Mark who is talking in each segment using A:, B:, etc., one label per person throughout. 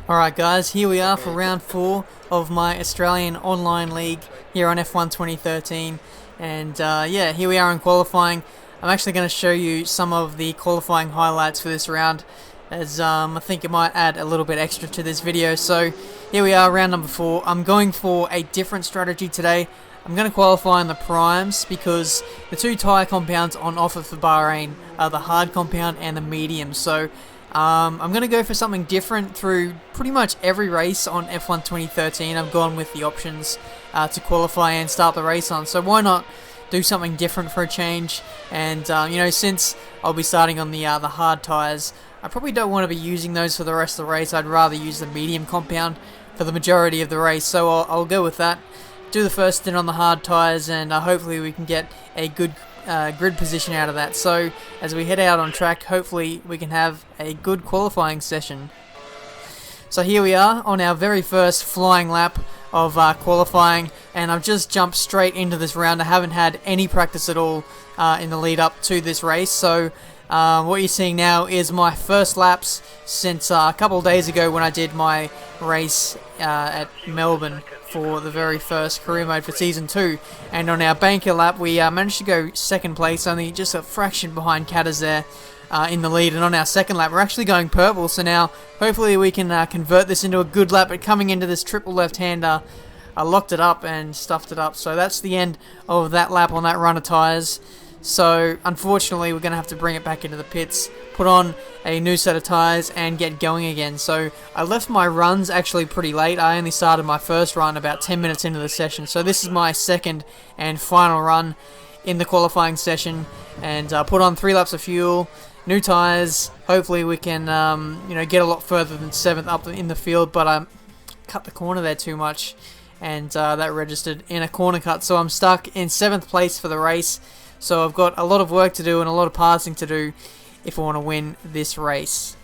A: Alright guys, here we are for round 4 of my Australian online league here on F1 2013, and yeah, here we are in qualifying. I'm actually going to show you some of the qualifying highlights for this round, as I think it might add a little bit extra to this video. So here we are, round number 4. I'm going for a different strategy today. I'm going to qualify in the primes because the two tyre compounds on offer for Bahrain are the hard compound and the medium. So I'm going to go for something different through pretty much every race on F1 2013. I've gone with the options to qualify and start the race on. So why not do something different for a change? And you know, since I'll be starting on the hard tyres, I probably don't want to be using those for the rest of the race. I'd rather use the medium compound for the majority of the race. So I'll go with that. Do the first stint on the hard tyres, and hopefully we can get a good grid position out of that. So as we head out on track, hopefully we can have a good qualifying session. So here we are on our very first flying lap of qualifying, and I've just jumped straight into this round. I haven't had any practice at all in the lead up to this race. So what you're seeing now is my first laps since a couple of days ago when I did my race at Melbourne for the very first career mode for season 2. And on our banker lap we managed to go second place, only just a fraction behind Catters there in the lead. And on our second lap we're actually going purple, so now hopefully we can convert this into a good lap. But coming into this triple left-hander, I locked it up and stuffed it up. So that's the end of that lap on that run of tyres. So unfortunately we're going to have to bring it back into the pits, put on a new set of tyres and get going again. So I left my runs actually pretty late. I only started my first run about 10 minutes into the session. So this is my second and final run in the qualifying session, and put on 3 laps of fuel, new tyres. Hopefully we can you know, get a lot further than 7th up in the field, but I cut the corner there too much, and that registered in a corner cut. So I'm stuck in 7th place for the race. So I've got a lot of work to do and a lot of passing to do if I want to win this race.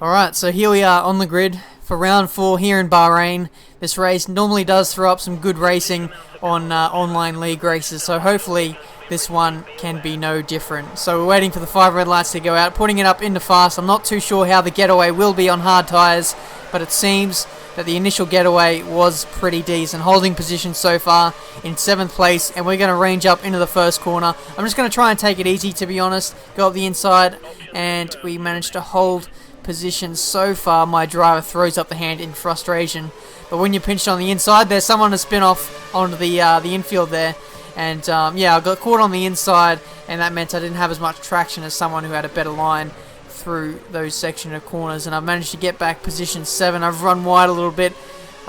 A: Alright, so here we are on the grid for round 4 here in Bahrain. This race normally does throw up some good racing on online league races, so hopefully this one can be no different. So we're waiting for the 5 red lights to go out, putting it up into fast. I'm not too sure how the getaway will be on hard tyres, but it seems that the initial getaway was pretty decent. Holding position so far in 7th place, and we're going to range up into the first corner. I'm just going to try and take it easy, to be honest. Go up the inside, and we managed to hold position so far. My driver throws up the hand in frustration, but when you're pinched on the inside, there's someone to spin off onto the infield there. And yeah, I got caught on the inside, and that meant I didn't have as much traction as someone who had a better line through those section of corners. And I've managed to get back position 7. I've run wide a little bit.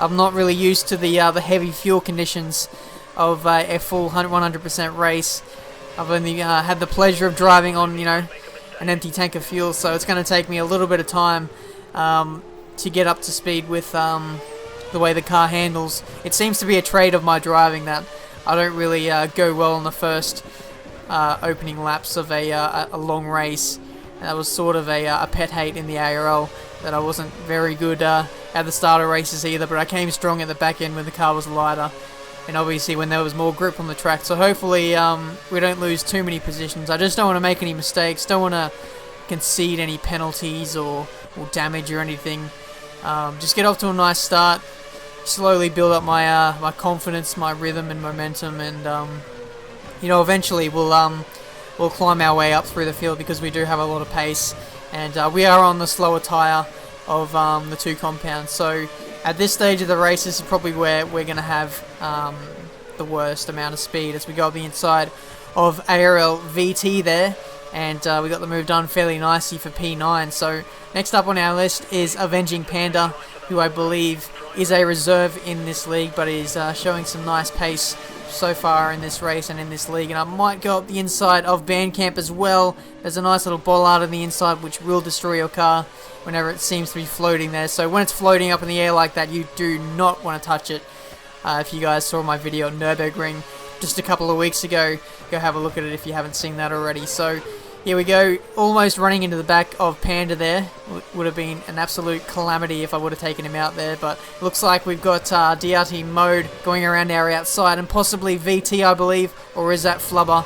A: I'm not really used to the heavy fuel conditions of a full 100% race. I've only had the pleasure of driving on, you know, an empty tank of fuel, so it's going to take me a little bit of time to get up to speed with the way the car handles. It seems to be a trait of my driving that I don't really go well in the first opening laps of a long race. That was sort of a pet hate in the ARL, that I wasn't very good at the start of races either, but I came strong at the back end when the car was lighter, and obviously when there was more grip on the track. So hopefully we don't lose too many positions. I just don't want to make any mistakes, don't want to concede any penalties or damage or anything. Just get off to a nice start, slowly build up my my confidence, my rhythm and momentum, and you know, eventually we'll climb our way up through the field, because we do have a lot of pace, and we are on the slower tyre of the two compounds. So at this stage of the race, this is probably where we're going to have the worst amount of speed, as we go up the inside of ARL VT there, and we got the move done fairly nicely for P9. So next up on our list is Avenging Panda, who I believe is a reserve in this league, but is showing some nice pace so far in this race and in this league. And I might go up the inside of Bandcamp as well. There's a nice little bollard on the inside which will destroy your car whenever it seems to be floating there. So when it's floating up in the air like that, you do not want to touch it. If you guys saw my video on Nürburgring just a couple of weeks ago, go have a look at it if you haven't seen that already. So here we go, almost running into the back of Panda there. Would have been an absolute calamity if I would have taken him out there, but looks like we've got DRT mode going around our outside, and possibly VT, I believe, or is that Flubber?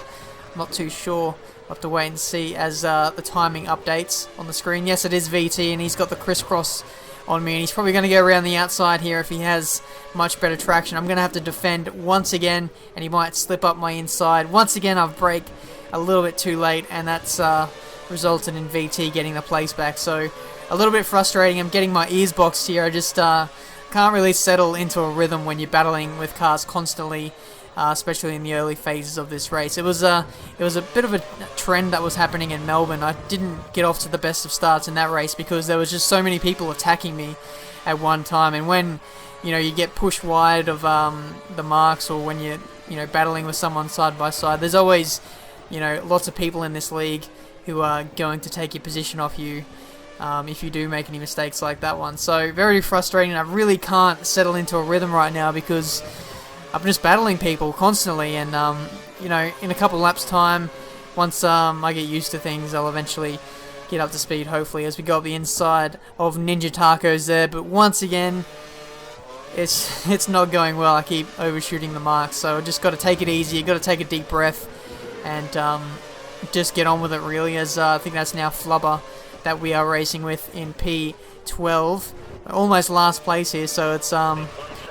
A: I'm not too sure. We'll have to wait and see as the timing updates on the screen. Yes, it is VT, and he's got the crisscross on me, and he's probably going to go around the outside here if he has much better traction. I'm going to have to defend once again, and he might slip up my inside. Once again, I've braked a little bit too late, and that's resulted in VT getting the place back. So a little bit frustrating. I'm getting my ears boxed here. I just can't really settle into a rhythm when you're battling with cars constantly, especially in the early phases of this race. It was a bit of a trend that was happening in Melbourne. I didn't get off to the best of starts in that race because there was just so many people attacking me at one time, and when you get pushed wide of the marks, or when you're battling with someone side by side, there's always lots of people in this league who are going to take your position off you if you do make any mistakes like that one. So very frustrating. I really can't settle into a rhythm right now because I'm just battling people constantly, and in a couple laps time, once I get used to things, I'll eventually get up to speed, hopefully, as we go up the inside of Ninja Tacos there. But once again, it's not going well. I keep overshooting the mark, so I just got to take it easy. Got to take a deep breath and just get on with it, really, as I think that's now Flubber that we are racing with in P12. Almost last place here, so it's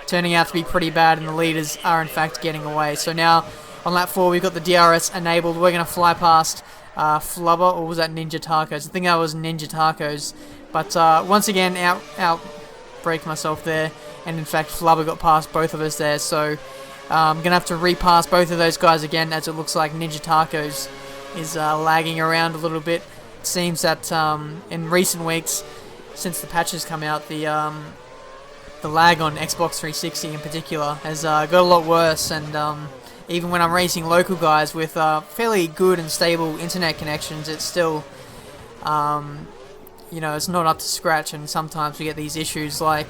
A: turning out to be pretty bad, and the leaders are in fact getting away. So now on lap 4 we've got the DRS enabled. We're going to fly past Flubber, or was that Ninja Tacos? I think that was Ninja Tacos. But once again, out braked myself there, and in fact Flubber got past both of us there. So I'm going to have to repass both of those guys again, as it looks like Ninja Tacos is lagging around a little bit. It seems that in recent weeks, since the patch has come out, the lag on Xbox 360 in particular has got a lot worse, and even when I'm racing local guys with fairly good and stable internet connections, it's still it's not up to scratch, and sometimes we get these issues like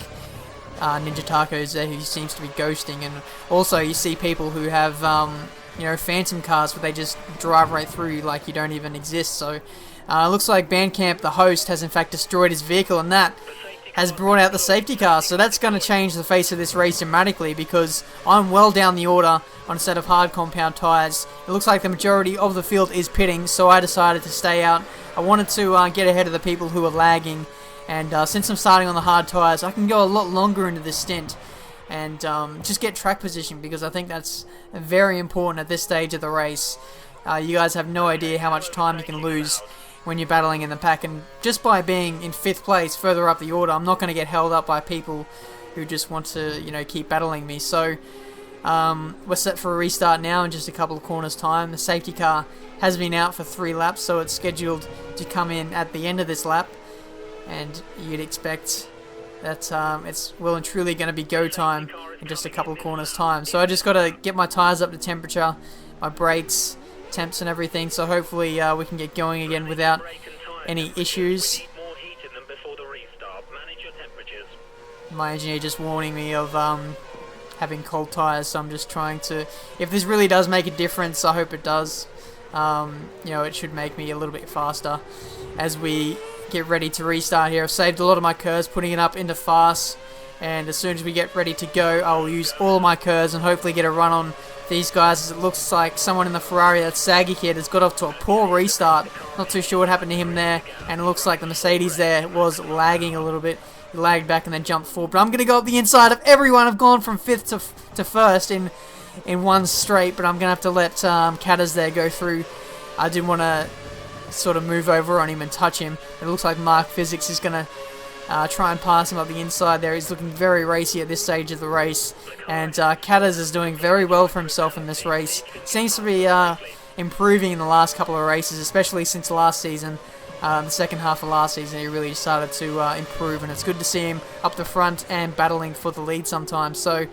A: Ninja Tacos there, who seems to be ghosting, and also you see people who have phantom cars where they just drive right through you like you don't even exist. So it looks like Bandcamp, the host, has in fact destroyed his vehicle, and that has brought out the safety car. So that's going to change the face of this race dramatically, because I'm well down the order on a set of hard compound tyres. It looks like the majority of the field is pitting, so I decided to stay out. I wanted to get ahead of the people who are lagging, and since I'm starting on the hard tyres, I can go a lot longer into this stint and just get track position, because I think that's very important at this stage of the race. You guys have no idea how much time you can lose when you're battling in the pack, and just by being in 5th place further up the order, I'm not going to get held up by people who just want to keep battling me. So we're set for a restart now in just a couple of corners time. The safety car has been out for 3 laps, so it's scheduled to come in at the end of this lap, and you'd expect that it's well and truly going to be go time in just a couple of corners time. So I just got to get my tyres up to temperature, my brakes, temps and everything, so hopefully we can get going again without any issues. My engineer just warning me of having cold tyres, so I'm just trying to, if this really does make a difference, I hope it does. It should make me a little bit faster as we get ready to restart here. I've saved a lot of my curves, putting it up into fast, and as soon as we get ready to go, I'll use all of my curves and hopefully get a run on these guys, as it looks like someone in the Ferrari, that Saggy Kid, has got off to a poor restart. Not too sure what happened to him there, and it looks like the Mercedes there was lagging a little bit. He lagged back and then jumped forward, but I'm going to go up the inside of everyone. I've gone from 5th to 1st in one straight, but I'm going to have to let Catters there go through. I didn't want to sort of move over on him and touch him. It looks like Mark Physics is going to try and pass him up the inside there. He's looking very racy at this stage of the race, and Catters is doing very well for himself in this race. Seems to be improving in the last couple of races, especially since last season. The second half of last season, he really started to improve, and it's good to see him up the front and battling for the lead sometimes. So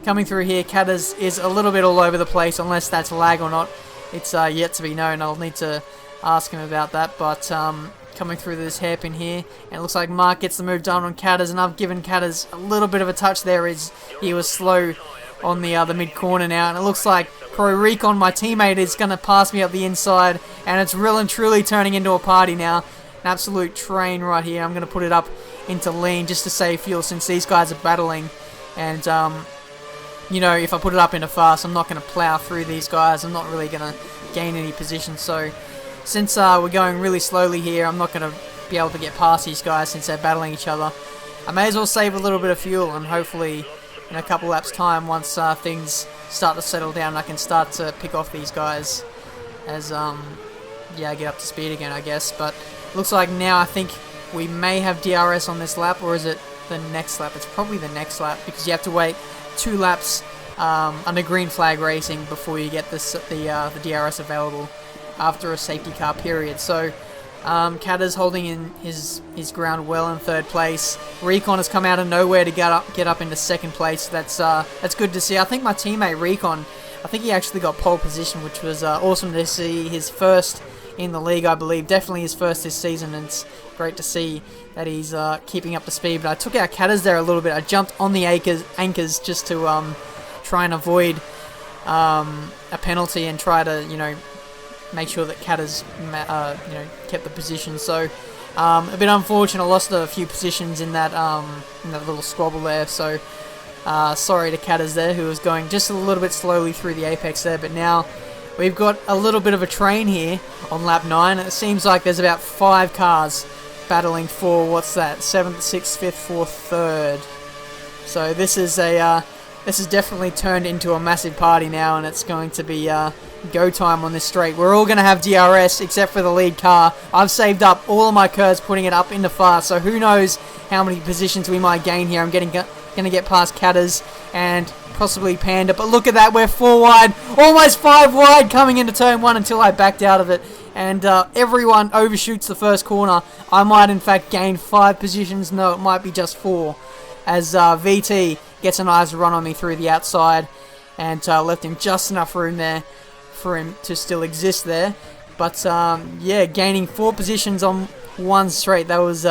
A: coming through here, Catters is a little bit all over the place, unless that's lag or not. It's yet to be known. I'll need to ask him about that, but coming through this hairpin here, and it looks like Mark gets the move done on Catters, and I've given Catters a little bit of a touch there as he was slow on the mid corner now, and it looks like Pro Recon, my teammate, is going to pass me up the inside, and it's real and truly turning into a party now. An absolute train right here. I'm going to put it up into lean just to save fuel since these guys are battling, and you know, if I put it up into fast, I'm not going to plow through these guys. I'm not really going to gain any position, so since we're going really slowly here, I'm not going to be able to get past these guys since they're battling each other. I may as well save a little bit of fuel, and hopefully in a couple laps time, once things start to settle down, I can start to pick off these guys as yeah, I get up to speed again, I guess. But looks like now I think we may have DRS on this lap, or is it the next lap? It's probably the next lap, because you have to wait 2 laps under green flag racing before you get the DRS available after a safety car period. So Kata's holding in his ground well in 3rd place. Recon has come out of nowhere to get up into 2nd place. That's good to see. I think my teammate Recon, I think he actually got pole position, which was awesome to see. His first in the league, I believe. Definitely his first this season, and it's great to see that he's keeping up to speed. But I took out Katas there a little bit. I jumped on the anchors just to try and avoid a penalty and try to, you know, make sure that Katas you know, kept the position. So a bit unfortunate. I lost a few positions in that little squabble there. So sorry to Katas there, who was going just a little bit slowly through the apex there. But now we've got a little bit of a train here on lap 9. It seems like there's about 5 cars battling for, what's that, 7th, 6th, 5th, 4th, 3rd. So this has definitely turned into a massive party now, and it's going to be go time on this straight. We're all going to have DRS except for the lead car. I've saved up all of my curves, putting it up into fast, so who knows how many positions we might gain here. I'm going to get past Katas and possibly Panda, but look at that, we're 4 wide, almost 5 wide coming into turn 1 until I backed out of it, and everyone overshoots the first corner. I might in fact gain 5 positions, no, it might be just 4, as VT gets a nice run on me through the outside, and left him just enough room there for him to still exist there. But yeah, gaining 4 positions on one straight, that was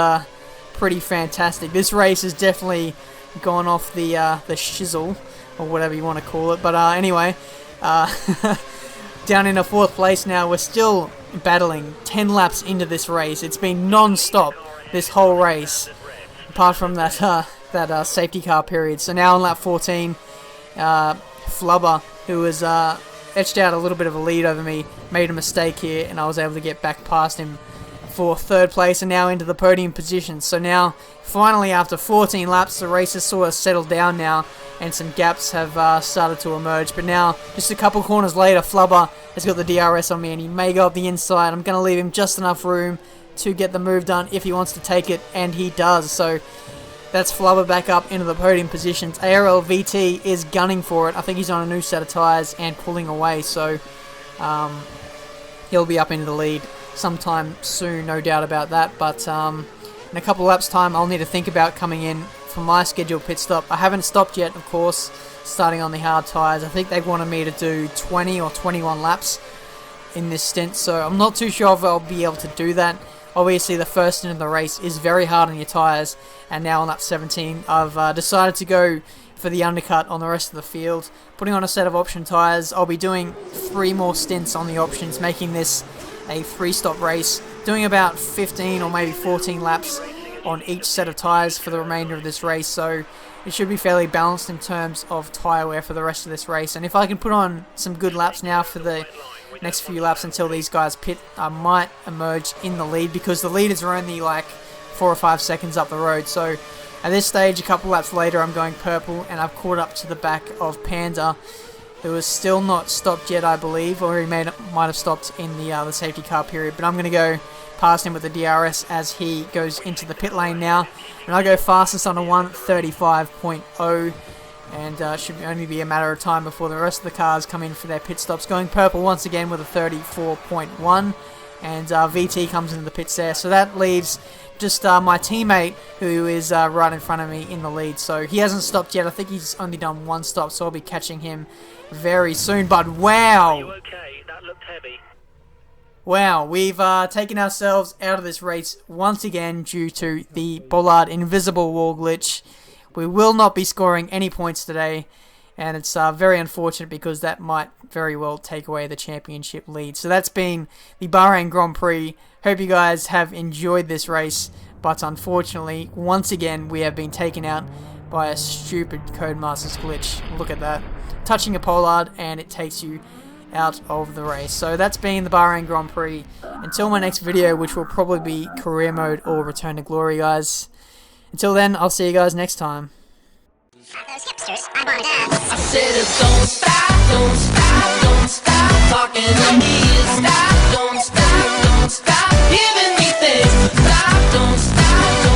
A: pretty fantastic. This race has definitely gone off the shizzle, or whatever you want to call it. But anyway, down in a 4th place now. We're still battling 10 laps into this race. It's been non-stop this whole race, apart from that safety car period. So now on lap 14, Flubber, who was etched out a little bit of a lead over me, made a mistake here, and I was able to get back past him for 3rd place, and now into the podium position. So now, finally, after 14 laps, the race has sort of settled down now, and some gaps have started to emerge. But now, just a couple corners later, Flubber has got the DRS on me, and he may go up the inside. I'm going to leave him just enough room to get the move done if he wants to take it, and he does. So that's Flubber back up into the podium positions. ARL VT is gunning for it. I think he's on a new set of tyres and pulling away, so he'll be up into the lead sometime soon, no doubt about that. But in a couple of laps time, I'll need to think about coming in for my scheduled pit stop. I haven't stopped yet, of course, starting on the hard tyres. I think they wanted me to do 20 or 21 laps in this stint, so I'm not too sure if I'll be able to do that. Obviously, the first stint of the race is very hard on your tyres, and now on lap 17, I've decided to go for the undercut on the rest of the field, putting on a set of option tyres. I'll be doing 3 more stints on the options, making this a 3-stop race, doing about 15 or maybe 14 laps on each set of tyres for the remainder of this race, so it should be fairly balanced in terms of tyre wear for the rest of this race. And if I can put on some good laps now for the next few laps until these guys pit, I might emerge in the lead, because the leaders are only like 4 or 5 seconds up the road. So at this stage, a couple laps later, I'm going purple, and I've caught up to the back of Panda, who is still not stopped yet, I believe, or he might have stopped in the safety car period. But I'm going to go past him with the DRS as he goes into the pit lane now, and I go fastest on a 1:35.0, and should only be a matter of time before the rest of the cars come in for their pit stops. Going purple once again with a 34.1, and VT comes into the pits there. So that leaves just my teammate, who is right in front of me in the lead. So he hasn't stopped yet. I think he's only done 1 stop, so I'll be catching him very soon. But wow!
B: Are you okay? That looked heavy.
A: Wow, we've taken ourselves out of this race once again due to the Bollard invisible wall glitch. We will not be scoring any points today, and it's very unfortunate because that might very well take away the championship lead. So that's been the Bahrain Grand Prix. Hope you guys have enjoyed this race, but unfortunately, once again, we have been taken out by a stupid Codemasters glitch. Look at that. Touching a pollard and it takes you out of the race. So that's been the Bahrain Grand Prix. Until my next video, which will probably be career mode or return to glory, guys. Until then, I'll see you guys next time.
C: Those hipsters, I wanna dance. I said, don't stop, don't stop, don't stop talking to me. Stop, don't stop, don't stop giving me things. Stop, don't stop.